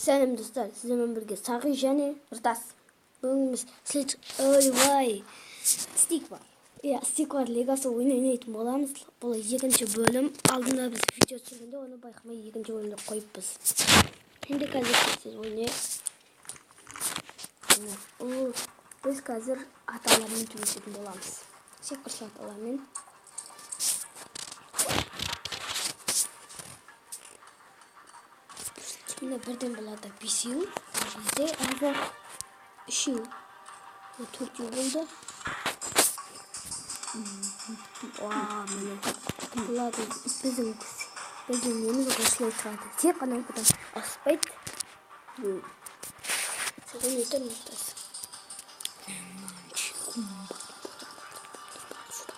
Сәлем достар, сіздермен бірге Сағи және Нұртас. Бүгін біз ойбай стик бар. Стик бар легасы ойнайтын боламыз. Бұл екінші бөлім. Алдында біз видео түсіргенде оны байқамай екінші бөлімді қойыппыз. Енді қазір сіз ойнайық. Біз қазір аталармен төбесетін боламыз. Секірші аталармен. Міне бірден болады 5-еу, бізде әрі 3-еу, 4-еу болды. Міне болады біздің неміз осылай тұрады. Тек қана бұдан аспайды. Сәлем етер Нұртас.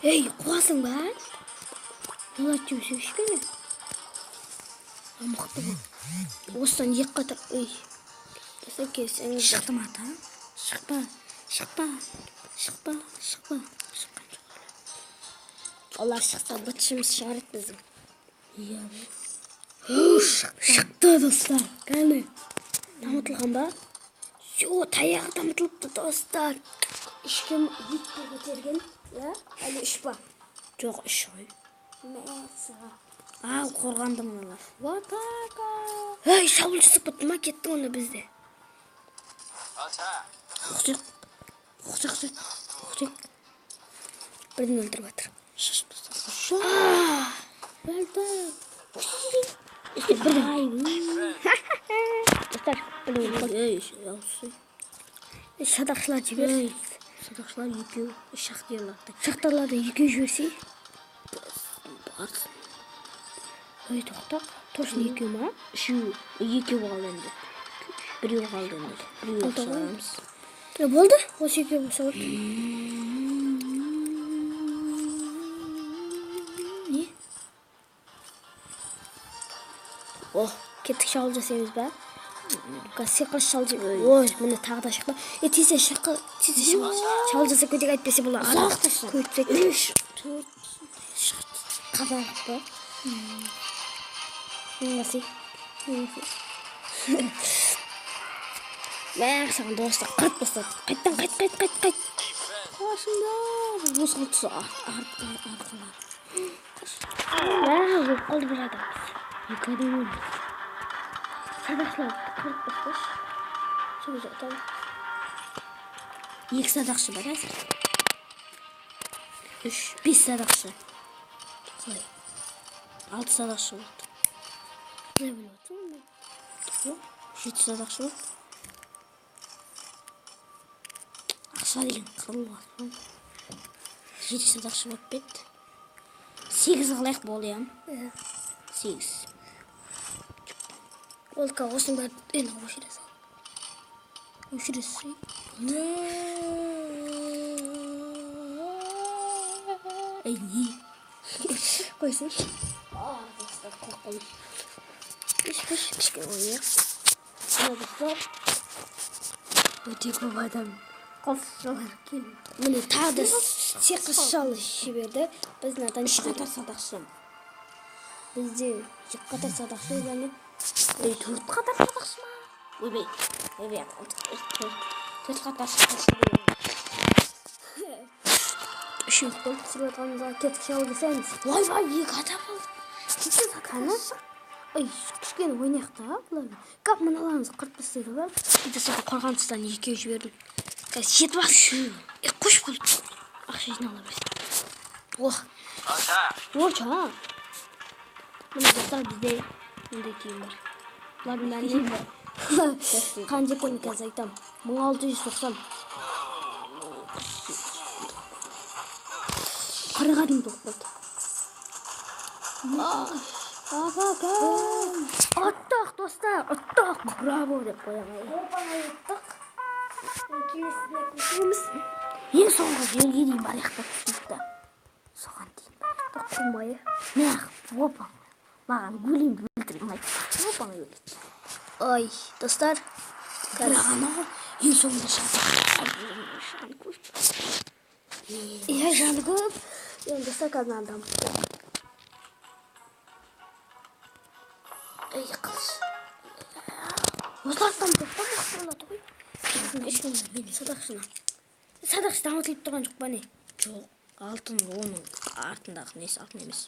Ей, қуасың ба? Болады жемсек ішкені. Мықты бұл. Осыдан ек қатар. Ой. Баса келсеңіз. Шықты ма ата? Шықпа. Олар шықса бытшымыз шығарып біздің. Иә. Шықты достар. Кәні. Дамытылған ба? Жо, таяғы дамытылыпты достар. Ішкем етті көтерген. Әлі үш ба? Жоқ, үш ғой. Мәсіға. Қорғанды мұналар. Ватака. Ай, шабылшысы бұтты ма кетті оны бізде. Оқсек. Бірден өлтіріп атыр. Шаш достар. Өлді. Достар, шадақшылар жібер. Садақшылар екеу, шақтарларды. Шақтарларды екеу жіберсей. Барсын. Ой, тоқтақ. Точно екеу ма? Екеу қалды енді. Біреу қалды енді. Біреу шығарамыз. Болды? Осы екеу болса болды. Не? Кеттік шалып жасаймыз ба? Секіріш шал жеп. Ой, міне тағы да шықпа. Тесе шал жасап көтек айтпесе бұл Ұзақтасын. Көтек. 3, 4 қазақ ба? Неңесі? Саған достар қырт бастады. Қайттан, қайт. Қашыңдар. Осыған тұсы артылар. Өліп қалды бір адам. Екі адам өлді. Садақшылар қырт басташ. Сөз атам. Екі садақшы бар әзір. 5 садақшы. Қалай? 6 садақшы болды. Не біліп отырсың? 7 садақшы болды. Ақша деген қырылып жатыр. 7 садақшы болып кетті. 8 қылайық болды, иә? 8. Олқа осының бәрі енді өшіресің. Өшіресің. Ей, не? Қойсың. Достар, қорқылым. Кішкен ойық. Достар. Өте көп адам. Қосшылар келді. Міне тағы да секіріш шалы жіберді. Біздің атан 3 қатар садақшы. Бізде 2 қатар садақшы және 4 қатар садақшы ма? Ойбай. 4 қатар садақшы. 3 болды. Түсіріп атқанымызға кеттік шалы жасаймыз. Ойбай, 2 адам болды. Қана? Ой, кішкені ойнайық та, бұлармен. Қап мыналарымыз қырт бастайды бар. Сөйтіп қорған тұстан екеу жібердім. Қазір жетіп бас. Қош болды. Ақша жинала берсін. Орча. Мына достар бізде мұндай киім бар. Бұлардың бәріне қанша көні қазір айтам. 1690. Қарағадым тоқ болды. Аттақ достар, аттақ. Браво деп қоямай. Аттақ. Келесіне көшеміз. Ең соңғы жерге дейін бараяқтап түсінікті. Соған дейін бараяқтап қоймайы. Мені опаң. Маған өлейін өлтірмейді. Опаң өлейді. Ой, достар. Қарағана ең соңғы жаны көп. Енді достар қазір адам. Ей, қылыш. Осылардан тоқтам мықты болады ғой. Ешкім мен садақшыны. Садақшы дамытылып тұрған жоқ па не? Жоқ, алтын оның артындағы несі алтын емес.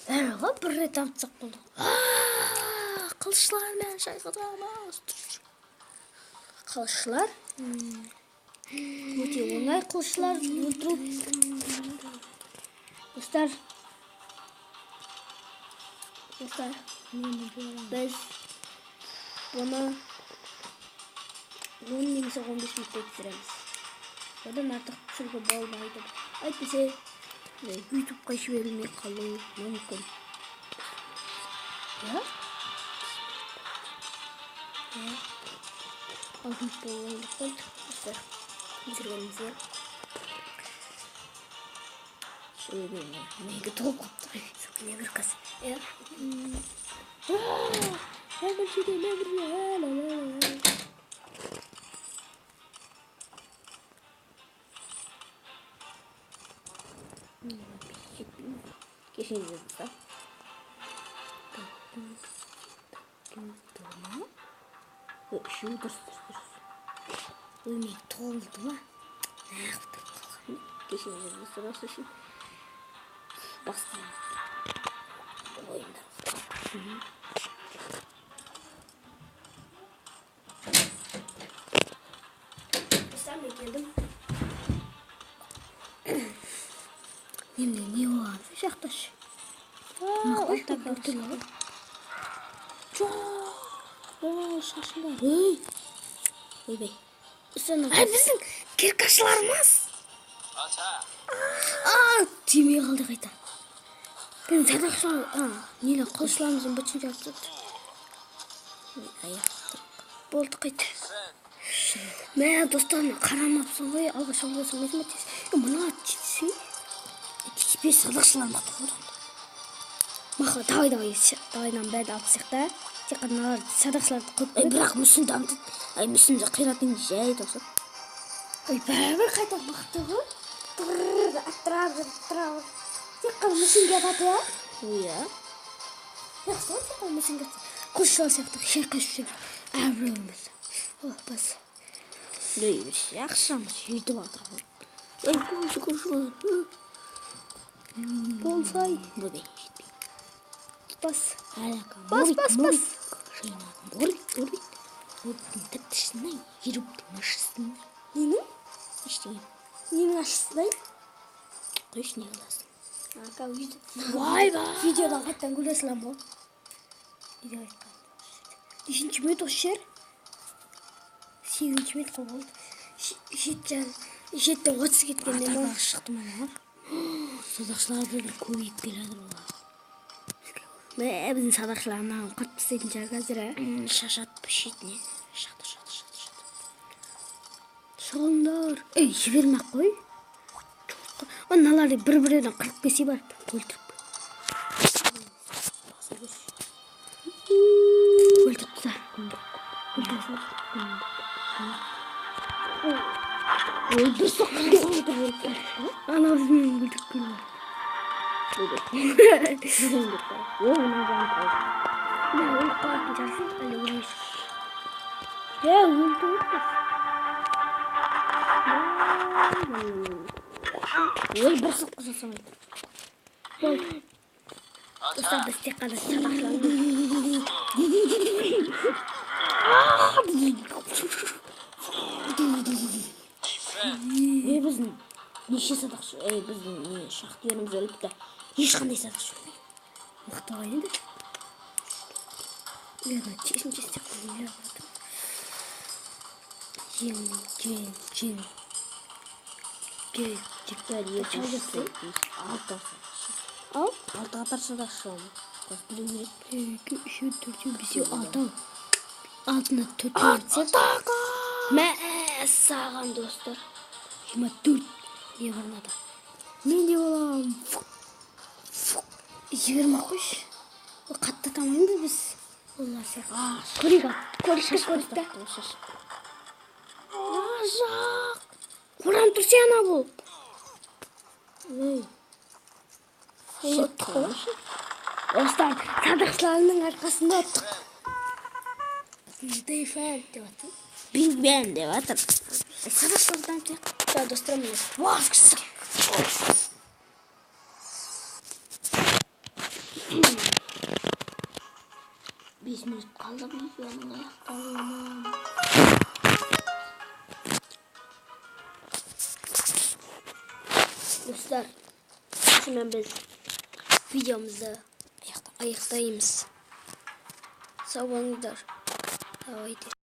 Бәрі бір рет дамытсақ болды. Қылышлармен шайқатамыз. Қылышшылар? Өте оңай қылышшылар өлтіру. Достар, біз бұны 10 немесе 15 минутта түсіреміз. Одан артық түсіруге болмайды. Әйтпесе ютубқа жіберілмей қалуы мүмкін. Ja? Алтын болғандықтан достар түсіргенімізге Менге толып қапты. не бір қыз. Кешен жазды. Şu dur. Өлмек толды ма? Кешен жазды сұрасы үшін. Бастаймыз. Ойында. Достар, мен келдім. Енді не болады? Жақташы. Мақпақтап өлтірді. Шашында. Ойбай. Біздің керкашыларымыз. Тимей қалды қайта. Мен садақшылар, нелі қылышыларымыздың бітшін жарып жатыр. Болды қайта. Мә, достарым, қарамапсың ғой, алғаш алғасың өзім әтесің. Мұна жетсің. Тиспей садақшылар мықты болды. Мақы, давайдан бәрді алып сиқта. Тек қаналар садақшыларды қойып көреді. Бірақ мүсін дамтып, мүсін қиратың жай тоқсат. Бәрі қайта мықты ғой. Аттырап. Тек қана мүсінге атады, я? Иә. Жақсы ғой, тек қана мүсінге атады. Қылышшылар сияқты шайқасып жүреді. Әрбіреуіміз. Бас. Жақшамыз сөйтіп атыр. Көрші. Болсай. Бөбей. Бас. Бас. Борик. Тіпті шынай. Еріптің ашысың. Ненің? Ештеңе. Ненің ашысынай? Қойш не қыласың? Видеодан қайттан көресілем ғой. Нешінші минут осы жер? 8-ші минут қол болды. 7-тен 30 кеткенде ма? Шықты ма? Садақшылар бірді көбейіп келеді олар. Біздің садақшыларына қатып істейтін шығар қазір, Шашат пішетіне. Шақты. Шағындар. Жібермек қой. Аналарды бір-бірден қырып кесе барып өлтіріп. Өлтіріпсі. Ана біздің өлтіріп көріп. Өліп қалатын жарсың, әлі өлмейсің. Өлтіріп. Бір сұққы жасамайды. Достар, біз тек қана садақшыларымыз. Біздің неше садақшы, біздің шахтеріміз өліпті. Ешқандай садақшы өлмейді. Мықты ғой енді. Чесін істеп қойып Жен. Жіктер ертесі. Ал? 6 қатар садақшы олы. 2, 3, 4, 5, 6. Алтына 4 ертсек. Мә, саған достар. 24 не барнады. Мен де болам. Жібермек қойш. Қатты тамайынды біз. Олар сияқты. Көрік та. Жақ. Құран тұрсе ана бұл. Достар, садақшыларының арқасында оттық. Big Bang deyapti. Big Bang deyaptir. Sana sorudan tek. Ya dostlarım ne? Voh, qisqa. 5 minut qoldi Big Bang'ning oyoqdan. Dostlar, şimdi biz videomuzu ayıqlayımız. Sağ olun. Haydi.